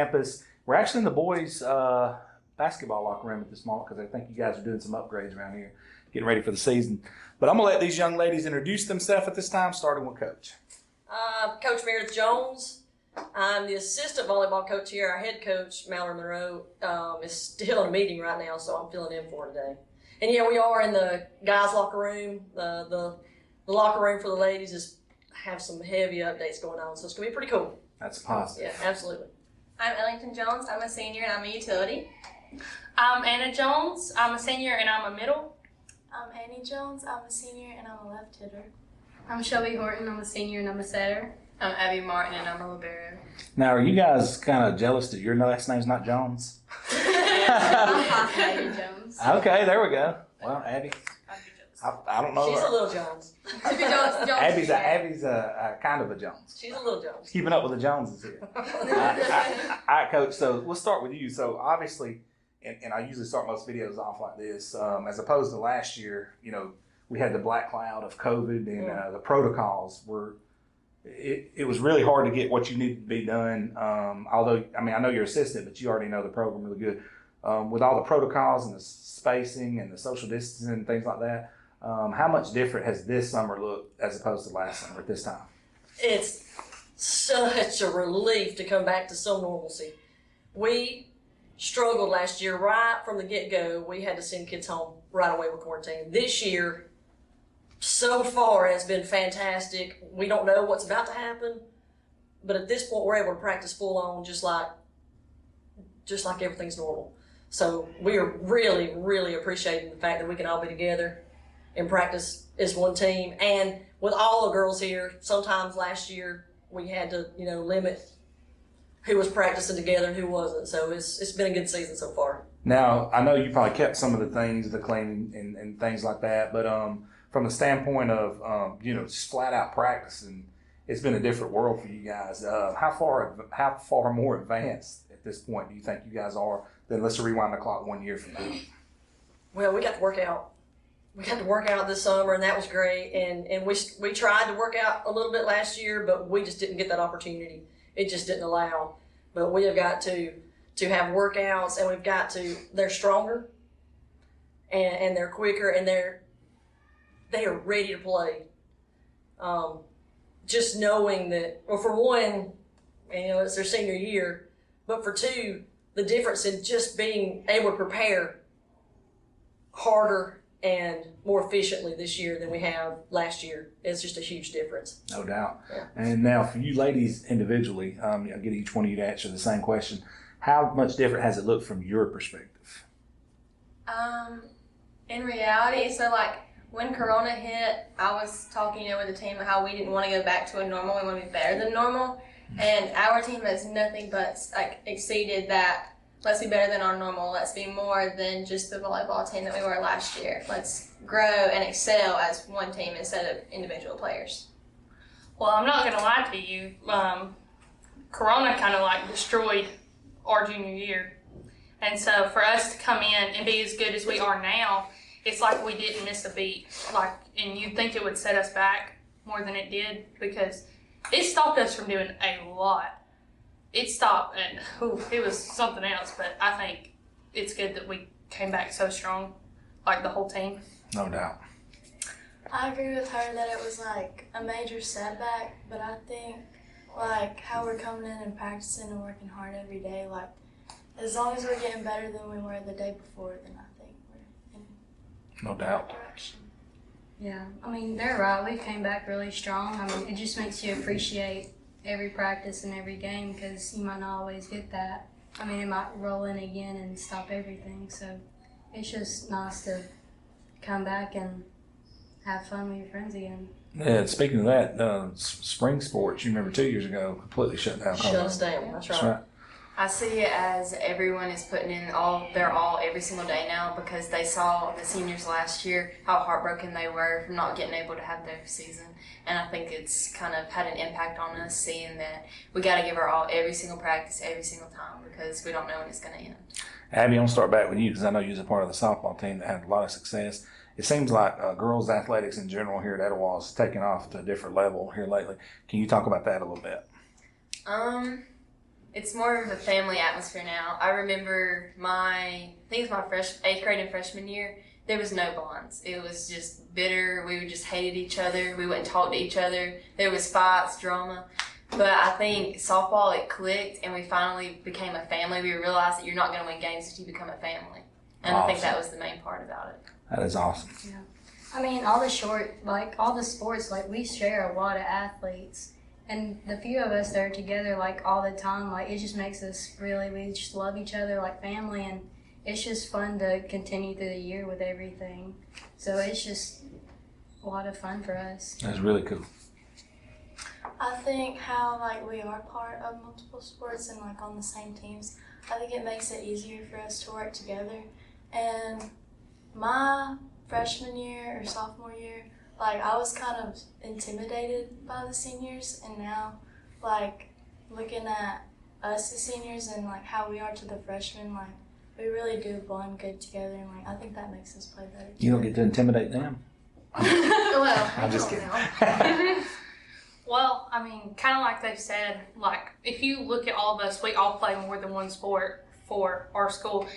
campus. We're actually in the boys' basketball locker room at this moment because I think you guys are doing some upgrades around here, getting ready for the season. But I'm going to let these young ladies introduce themselves at this time, starting with Coach. Coach Meredith Jones. I'm the assistant volleyball coach here. Our head coach, Mallory Monroe, is still in a meeting right now, so I'm filling in for today. And yeah, we are in the guys' locker room. The locker room for the ladies have some heavy updates going on, so it's going to be pretty cool. That's positive. Yeah, absolutely. I'm Ellington Jones. I'm a senior and I'm a utility. I'm Anna Jones. I'm a senior and I'm a middle. I'm Annie Jones. I'm a senior and I'm a left hitter. I'm Shelby Horton. I'm a senior and I'm a setter. I'm Abby Martin and I'm a libero. Now, are you guys kind of jealous that your last name's not Jones? I'm Jones. Okay, there we go. Well, Abby, I don't know. She's a little Jones. Abby's a kind of a Jones. She's a little Jones. Keeping up with the Joneses here. All right, Coach, so we'll start with you. So obviously, and I usually start most videos off like this, as opposed to last year, we had the black cloud of COVID and the protocols were, it was really hard to get what you needed to be done. Although, I know you're assistant, but you already know the program really good. With all the protocols and the spacing and the social distancing and things like that, how much different has this summer looked as opposed to last summer at this time? It's such a relief to come back to some normalcy. We struggled last year right from the get-go. We had to send kids home right away with quarantine. This year, so far, has been fantastic. We don't know what's about to happen, but at this point, we're able to practice full on just like everything's normal. So we are really, really appreciating the fact that we can all be together and practice as one team. And with all the girls here, sometimes last year we had to, limit who was practicing together and who wasn't. So it's been a good season so far. Now, I know you probably kept some of the things, the cleaning and things like that, but from the standpoint of, just flat out practicing, it's been a different world for you guys. How far more advanced at this point do you think you guys are than, let's rewind the clock 1 year from now? Well, we got to work out. We got to work out this summer, and that was great. And we tried to work out a little bit last year, but we just didn't get that opportunity. It just didn't allow. But we have got to have workouts, and they're stronger, and they're quicker, and they are ready to play. Just knowing that, well, for one, it's their senior year, but for two, the difference in just being able to prepare harder and more efficiently this year than we have last year is just a huge difference. No doubt. Yeah. And now for you ladies individually, I'll get each one of you to answer the same question. How much different has it looked from your perspective? In reality, so when Corona hit, I was talking with the team how we didn't want to go back to a normal. We want to be better than normal. And our team has nothing but exceeded that. Let's be better than our normal. Let's be more than just the volleyball team that we were last year. Let's grow and excel as one team instead of individual players. Well, I'm not going to lie to you. Corona kind of destroyed our junior year. And so for us to come in and be as good as we are now, it's like we didn't miss a beat. And you'd think it would set us back more than it did because it stopped us from doing a lot. It stopped, and it was something else, but I think it's good that we came back so strong, the whole team. No doubt. I agree with her that it was a major setback, but I think how we're coming in and practicing and working hard every day, as long as we're getting better than we were the day before, then I think we're in No doubt. the right direction. Yeah, they're right. We came back really strong. It just makes you appreciate every practice and every game because you might not always get that. It might roll in again and stop everything. So it's just nice to come back and have fun with your friends again. Yeah, speaking of that, spring sports, you remember 2 years ago, completely shut down. Shut us down. That's right. I see it as everyone is putting in their all every single day now because they saw the seniors last year, how heartbroken they were from not getting able to have their season. And I think it's kind of had an impact on us seeing that we got to give our all every single practice, every single time because we don't know when it's going to end. Abby, I'm going to start back with you because I know you was a part of the softball team that had a lot of success. It seems like girls' athletics in general here at Etowah is taking off to a different level here lately. Can you talk about that a little bit? It's more of a family atmosphere now. I remember I think it was my 8th grade and freshman year, there was no bonds. It was just bitter. We just hated each other. We wouldn't talk to each other. There was fights, drama. But I think softball, it clicked, and we finally became a family. We realized that you're not going to win games if you become a family. And I think that was the main part about it. That is awesome. Yeah. I mean, all the sports, like, we share a lot of athletes. And the few of us that are together, like, all the time, like, it just makes us we just love each other like family. And it's just fun to continue through the year with everything. So it's just a lot of fun for us. That's really cool. I think how like we are part of multiple sports and like on the same teams, I think it makes it easier for us to work together. And my freshman year or sophomore year, like I was kind of intimidated by the seniors, and now like looking at us as seniors and like how we are to the freshmen, like we really do bond good together, and like I think that makes us play better together. You don't get to intimidate them. Well, I'm just kidding. Well, I mean, kind of like they said, like, if you look at all of us, we all play more than one sport for our school.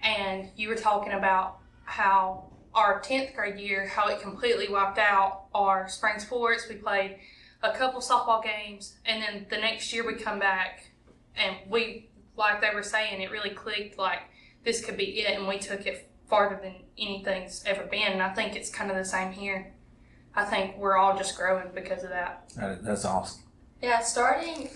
And you were talking about how our 10th grade year, how it completely wiped out our spring sports. We played a couple softball games, and then the next year we come back, and we, like they were saying, it really clicked, like, this could be it, and we took it farther than anything's ever been. And I think it's kind of the same here. I think we're all just growing because of that. That's awesome. Yeah, starting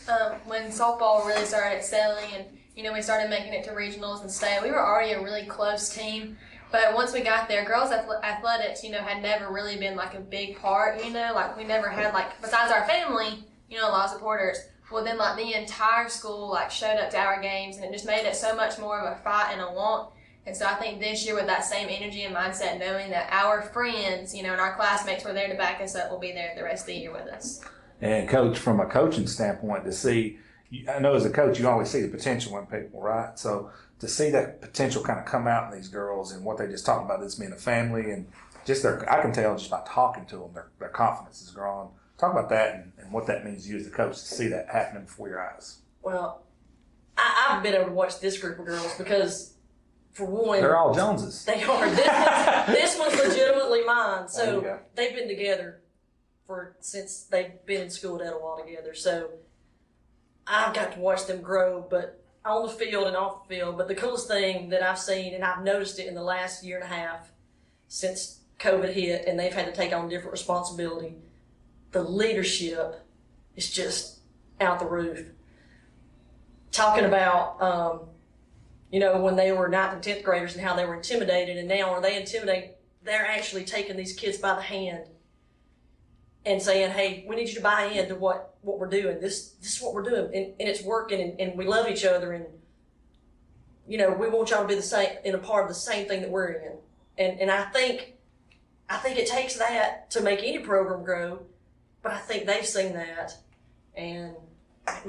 when softball really started excelling and, we started making it to regionals and state, we were already a really close team. But once we got there, girls athletics, had never really been like a big part, like we never had like, besides our family, a lot of supporters. Well, then like the entire school like showed up to our games, and it just made it so much more of a fight and a want. And so I think this year with that same energy and mindset, knowing that our friends, and our classmates were there to back us up, will be there the rest of the year with us. And Coach, from a coaching standpoint, to see, I know as a coach, you always see the potential in people, right? So to see that potential kind of come out in these girls and what they just talked about, this being a family, and just I can tell just by talking to them, their confidence is growing. Talk about that and what that means to you as a coach to see that happening before your eyes. Well, I've been able to watch this group of girls because, for one, they're all Joneses. They are. This one's legitimately mine. So they've been together since they've been in school at Etowah together. So I've got to watch them grow, but on the field and off the field. But the coolest thing that I've seen, and I've noticed it in the last year and a half since COVID hit, and they've had to take on different responsibility, the leadership is just out the roof. Talking about, when they were 9th and 10th graders and how they were intimidated, and now are they intimidated? They're actually taking these kids by the hand and saying, hey, we need you to buy into what we're doing. This is what we're doing, and it's working, and we love each other, and, we want y'all to be the same, in a part of the same thing that we're in. And I think it takes that to make any program grow, but I think they've seen that, and it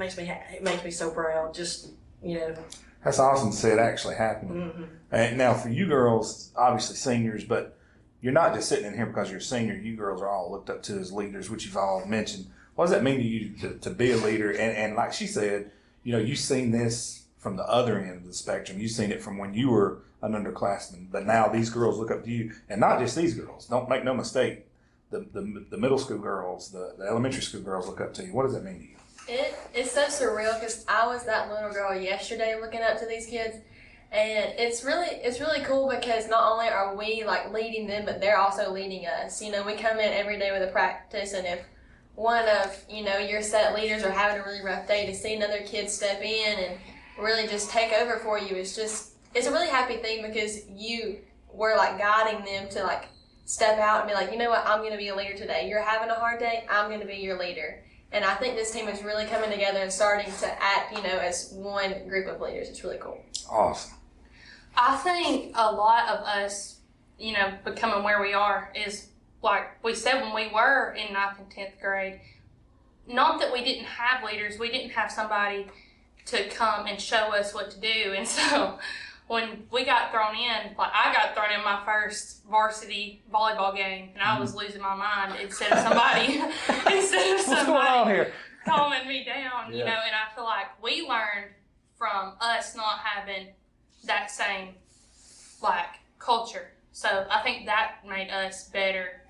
makes me so proud, just, That's awesome to see it actually happening. Mm-hmm. And now for you girls, obviously seniors, but you're not just sitting in here because you're a senior. You girls are all looked up to as leaders, which you've all mentioned. What does that mean to you to be a leader? And like she said, you've seen this from the other end of the spectrum. You've seen it from when you were an underclassman, but now these girls look up to you, and not just these girls. Don't make no mistake. The middle school girls, the elementary school girls look up to you. What does that mean to you? It's so surreal because I was that little girl yesterday looking up to these kids, and it's really cool because not only are we like leading them, but they're also leading us. We come in every day with a practice, and if one of your set leaders are having a really rough day, to see another kid step in and really just take over for you, it's a really happy thing because you were like guiding them to like step out and be like, what, I'm going to be a leader today. You're having a hard day, I'm going to be your leader. And I think this team is really coming together and starting to act, as one group of leaders. It's really cool. Awesome. I think a lot of us, becoming where we are is, like we said, when we were in 9th and 10th grade, not that we didn't have leaders, we didn't have somebody to come and show us what to do. And so when we got thrown in, like I got thrown in my first varsity volleyball game, and I was losing my mind instead of somebody What's going on here? calming me down, and I feel like we learned from us not having that same like culture. So I think that made us better,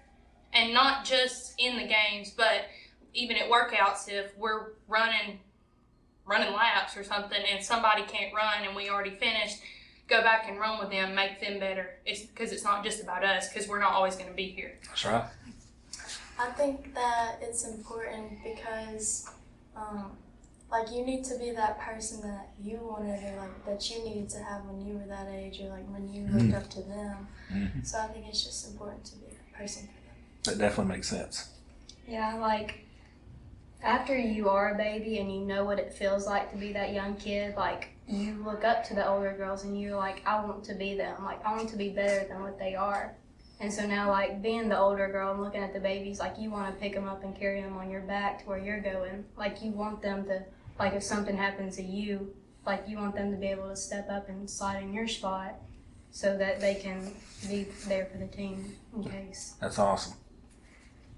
and not just in the games, but even at workouts. If we're running laps or something, and somebody can't run, and we already finished, go back and run with them, make them better. It's because it's not just about us, because we're not always going to be here. That's right. I think that it's important because, like, you need to be that person that you wanted, or like that you needed to have when you were that age, or like when you looked up to them. So I think it's just important to be that person for them. That definitely makes sense. Yeah, like after you are a baby and you know what it feels like to be that young kid, like you look up to the older girls and you're like, I want to be them. Like, I want to be better than what they are. And so now, like, being the older girl and looking at the babies, like, you want to pick them up and carry them on your back to where you're going. Like, you want them to, like, if something happens to you, like, you want them to be able to step up and slide in your spot so that they can be there for the team in case. That's awesome.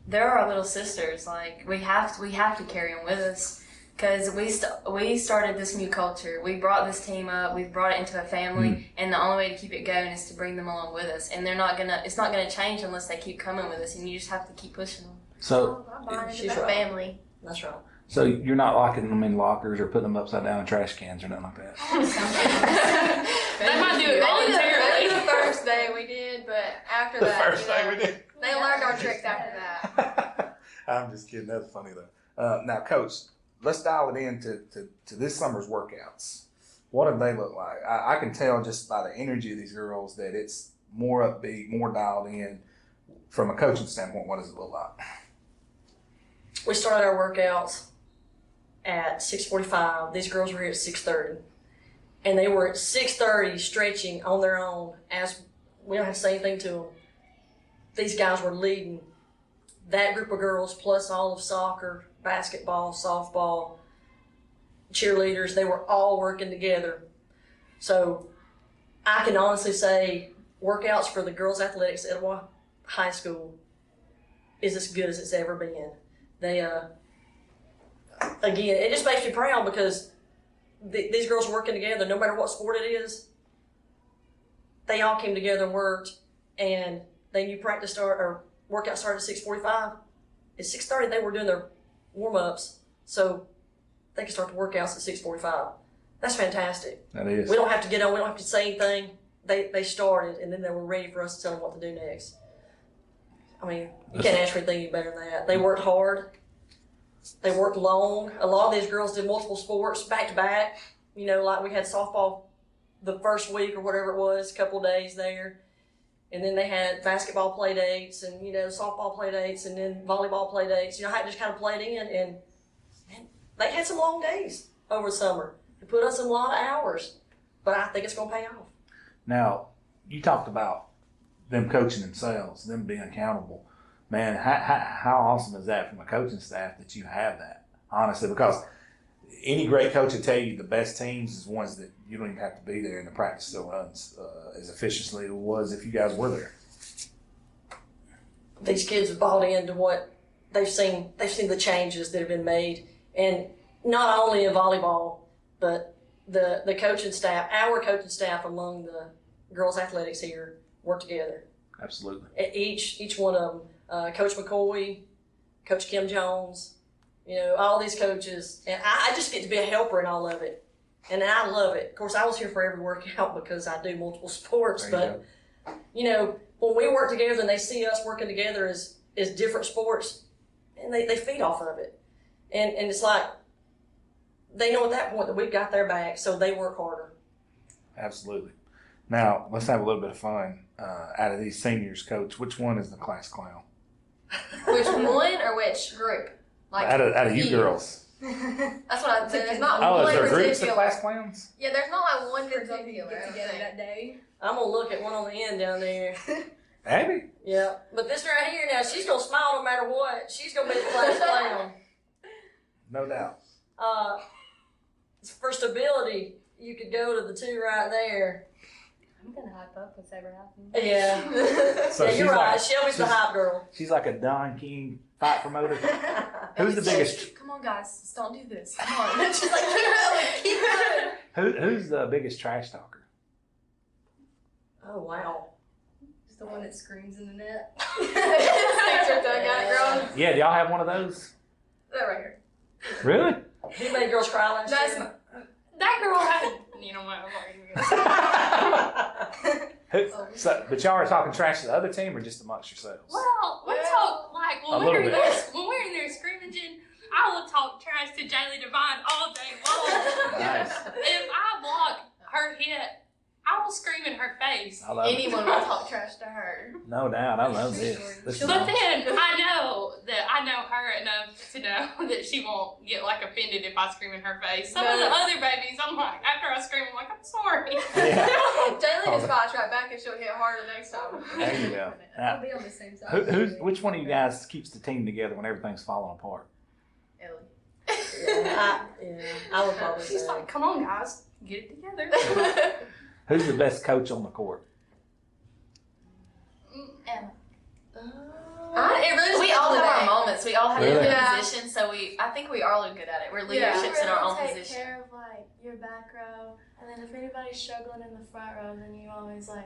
They're our little sisters. Like, we have to carry them with us, because we started this new culture. We brought this team up. We've brought it into a family, and the only way to keep it going is to bring them along with us. And it's not gonna change unless they keep coming with us. And you just have to keep pushing them. So, She's It's a right. family. That's right. so you're not locking them in lockers or putting them upside down in trash cans or nothing like that. They might do it Maybe voluntarily. the first day we did, but after that, did. they learned our tricks after that. I'm just kidding. That's funny though. Now, Coach, let's dial it in to this summer's workouts. What do they look like? I can tell just by the energy of these girls that it's more upbeat, more dialed in. From a coaching standpoint, what does it look like? We started our workouts at 6:45. These girls were here at 6:30, and they were at 6:30 stretching on their own. As we don't have to say anything to them, these guys were leading that group of girls, plus all of soccer, basketball, softball, cheerleaders. They were all working together. So I can honestly say workouts for the girls athletics at Etowah High School is as good as it's ever been. They, again, it just makes me proud because these girls are working together, no matter what sport it is. They all came together and worked, and they knew practice start or workout started at 6:45. At 6:30, they were doing their warm-ups, so they could start the workouts at 6:45. That's fantastic. That is. We don't have to get on. We don't have to say anything. They started, and then they were ready for us to tell them what to do next. I mean, you can't ask for anything any better than that. They worked hard. They worked long. A lot of these girls did multiple sports back to back. You know, like we had softball the first week or whatever it was, a couple of days there. And then they had basketball play dates and, you know, softball play dates and then volleyball play dates. You know, I just kind of played in, and man, they had some long days over the summer. They put us in a lot of hours, but I think it's going to pay off. Now, you talked about them coaching themselves, them being accountable. Man, how awesome is that from a coaching staff that you have that, honestly? Because any great coach will tell you the best teams is ones that you don't even have to be there, and the practice still runs as efficiently as it was if you guys were there. These kids have bought into what they've seen. They've seen the changes that have been made, and not only in volleyball, but the coaching staff, our coaching staff among the girls athletics here work together. Absolutely. Each one of them, Coach McCoy, Coach Kim Jones, you know, all these coaches, and I just get to be a helper in all of it, and I love it. Of course, I was here for every workout because I do multiple sports, but you know, when we work together and they see us working together as different sports, and they feed off of it, and it's like they know at that point that we've got their back, so they work harder. Absolutely. Now, let's have a little bit of fun. Out of these seniors, Coach, which one is the class clown? Which one or which group? Like Out of you girls. That's what I'm saying. There's not Oh, one is there groups of particular. class clowns? Yeah, there's not like one particular. Get together that day. I'm gonna look at one on the end down there. Abby? Yeah, but this right here now, she's gonna smile no matter what. She's gonna be the class clown. No doubt. For stability, you could go to the two right there. I'm gonna hype up what's ever happened. Yeah. So yeah, she's you're right. like- Shelby's the hype girl. She's like a Don King fight promoter. Who's the biggest? Come on, guys, just don't do this. Come on. She's like, keep going. Who's the biggest trash talker? Oh, wow. Just the one that screams in the net. Sticks her tongue out, girl. Yeah, do y'all have one of those? That right here. Really? Who made girls cry last That's year? That girl had, you know what, I'm not even gonna say. But y'all are talking trash to the other team or just amongst yourselves? Well, we talk, like, A little bit. when we're in there scrimmaging, I will talk trash to Jaylee Devine all day long. Nice. If I block her hit, I will scream in her face. I love it. Anyone will talk trash to her. No doubt. I love this. This is But awesome. then I know her enough to know that she won't get like offended if I scream in her face. Some of the other babies, I'm like, after I scream, I'm like, I'm sorry. Yeah. Jaylee just fights right back and she'll hit harder next time. There you go. Now, I'll be on the same side. which one of you guys keeps the team together when everything's falling apart? Ellie. I would probably She's say. like, come on, guys, get it together. Who's the best coach on the court? Emma. It really We all have our moments. We all have Really? different Yeah. positions, so I think we all are good at it. We're Yeah. leaderships in our own take position. care of like your back row, and then if anybody's struggling in the front row, then you always you're like,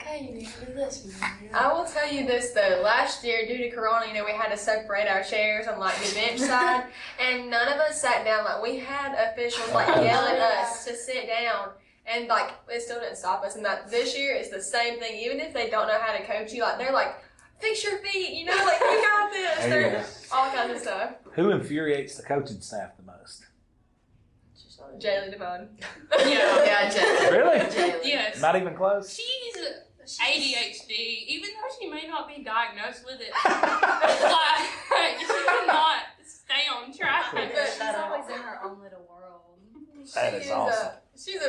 okay, you need to do this. You need to do that. I will tell you this though. Last year, due to Corona, we had to separate our chairs on like the bench side, and none of us sat down. Like we had officials like yell at us to sit down, and like it still didn't stop us. And that this year it's the same thing. Even if they don't know how to coach you, like they're like, fix your feet, like you got this. There you They're all kinds of stuff. Who infuriates the coaching staff the most? Jaylee Devine. Yeah, Jaylee. Really? Jaylee. Yes. Not even close? She's ADHD, even though she may not be diagnosed with it. Like, she cannot stay on track. She's always in her own little world. That is awesome. She's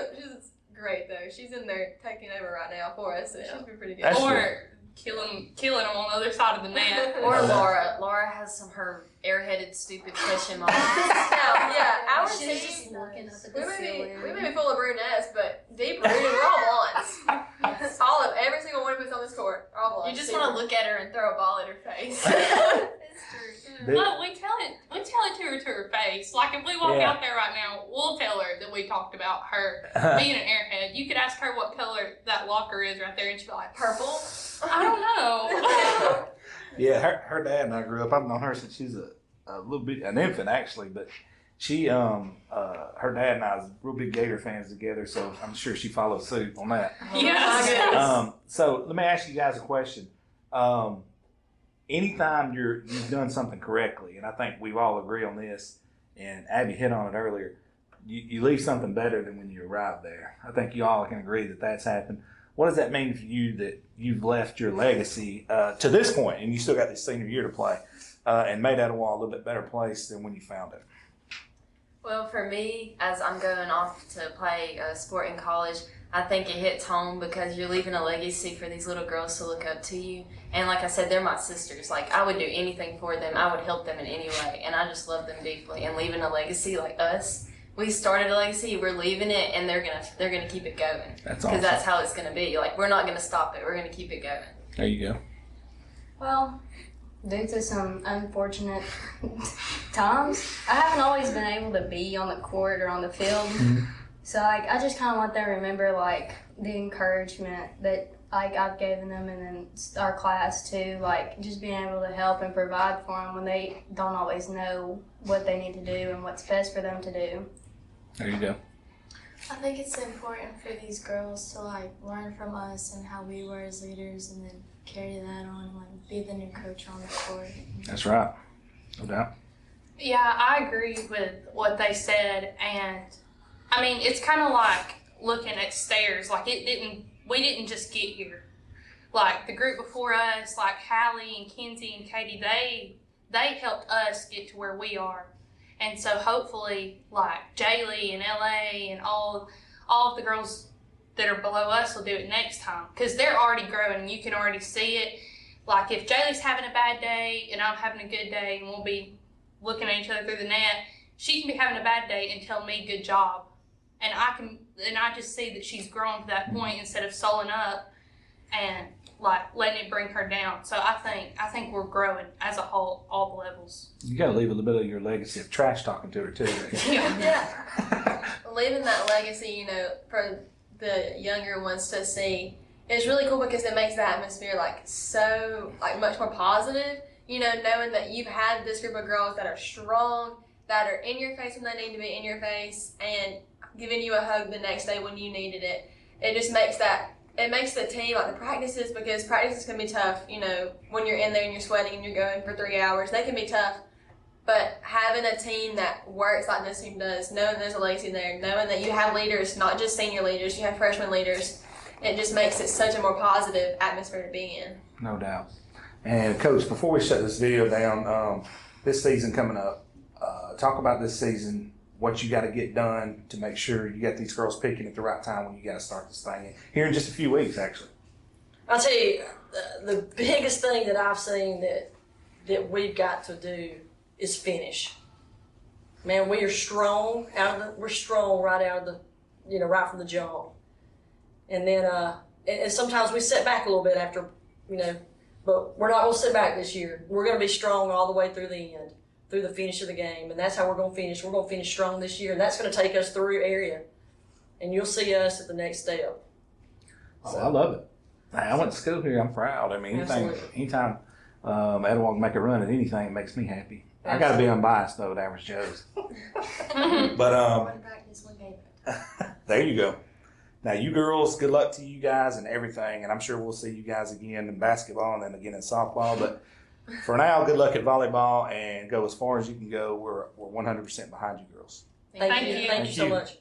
great though. She's in there taking over right now for us, so she's been pretty good. That's Or killing them on the other side of the net. Or Laura. Laura has her airheaded, stupid question marks. Our She's team. just looking up at We the may ceiling. be full of brunettes, but deep rooted, we're all blondes. All of every single one of us on this court are all blondes. You just want to look at her and throw a ball at her face. It's true. But we tell it to her face. Like if we walk Yeah. out there right now, we'll tell her that we talked about her being an airhead. You could ask her what color that locker is right there, and she'd be like, purple. I don't know. Yeah, her dad and I grew up. I've known her since she's a little bit, an infant actually, but she, her dad and I was real big Gator fans together, so I'm sure she follows suit on that. Yes. So let me ask you guys a question. Anytime you've done something correctly, and I think we all agree on this, and Abby hit on it earlier, you leave something better than when you arrive there. I think you all can agree that that's happened. What does that mean for you that you've left your legacy to this point, and you still got this senior year to play, and made Etowah a little bit better place than when you found it? Well, for me, as I'm going off to play a sport in college, I think it hits home because you're leaving a legacy for these little girls to look up to you. And like I said, they're my sisters. Like, I would do anything for them. I would help them in any way. And I just love them deeply. And leaving a legacy like us, we started a legacy, we're leaving it, and they're gonna keep it going. That's Because awesome. that's how it's gonna be. Like, we're not gonna stop it. We're gonna keep it going. There you go. Well, due to some unfortunate times, I haven't always been able to be on the court or on the field. So I just kind of want them to remember the encouragement that I've given them, and then our class too. Just being able to help and provide for them when they don't always know what they need to do and what's best for them to do. There you go. I think it's important for these girls to learn from us and how we were as leaders, and then carry that on and be the new coach on the court. That's right. No doubt. Yeah, I agree with what they said, and I mean it's kind of like looking at stairs. We didn't just get here. Like the group before us, like Hallie and Kenzie and Katie, they helped us get to where we are. And so hopefully, like Jaylee and LA and all of the girls that are below us will do it next time, because they're already growing and you can already see it. Like if Jaylee's having a bad day and I'm having a good day and we'll be looking at each other through the net, she can be having a bad day and tell me good job, and I can and I just see that she's grown to that point instead of sulling up and like letting it bring her down. So I think we're growing as a whole, all the levels. You got to leave a little bit of your legacy of trash talking to her too. Yeah. Leaving that legacy, you know, for the younger ones to see, it's really cool because it makes the atmosphere like so like much more positive. You know, knowing that you've had this group of girls that are strong, that are in your face when they need to be in your face, and giving you a hug the next day when you needed it. It just makes it makes the team, like the practices, because practices can be tough, you know, when you're in there and you're sweating and you're going for 3 hours, they can be tough. But having a team that works like this team does, knowing there's a legacy there, knowing that you have leaders, not just senior leaders, you have freshman leaders, it just makes it such a more positive atmosphere to be in. No doubt. And Coach, before we shut this video down, this season coming up, talk about this season, what you got to get done to make sure you got these girls picking at the right time when you got to start this thing here in just a few weeks, actually. I'll tell you, the biggest thing that I've seen that we've got to do is finish. Man, we are strong we're strong right out of the, you know, right from the jump. And then, and sometimes we sit back a little bit after, you know, but we're not going to sit back this year. We're going to be strong all the way through the end, through the finish of the game. And that's how we're going to finish. We're going to finish strong this year. And that's going to take us through area. And you'll see us at the next step. Oh, I love it. Hey, I went to school here. I'm proud. I mean, anytime Etowah can make a run at anything, it makes me happy. Absolutely. I got to be unbiased, though, at Average Joe's. But there you go. Now, you girls, good luck to you guys and everything, and I'm sure we'll see you guys again in basketball and then again in softball. But for now, good luck at volleyball and go as far as you can go. We're 100% behind you girls. Thank you. Thank you so much.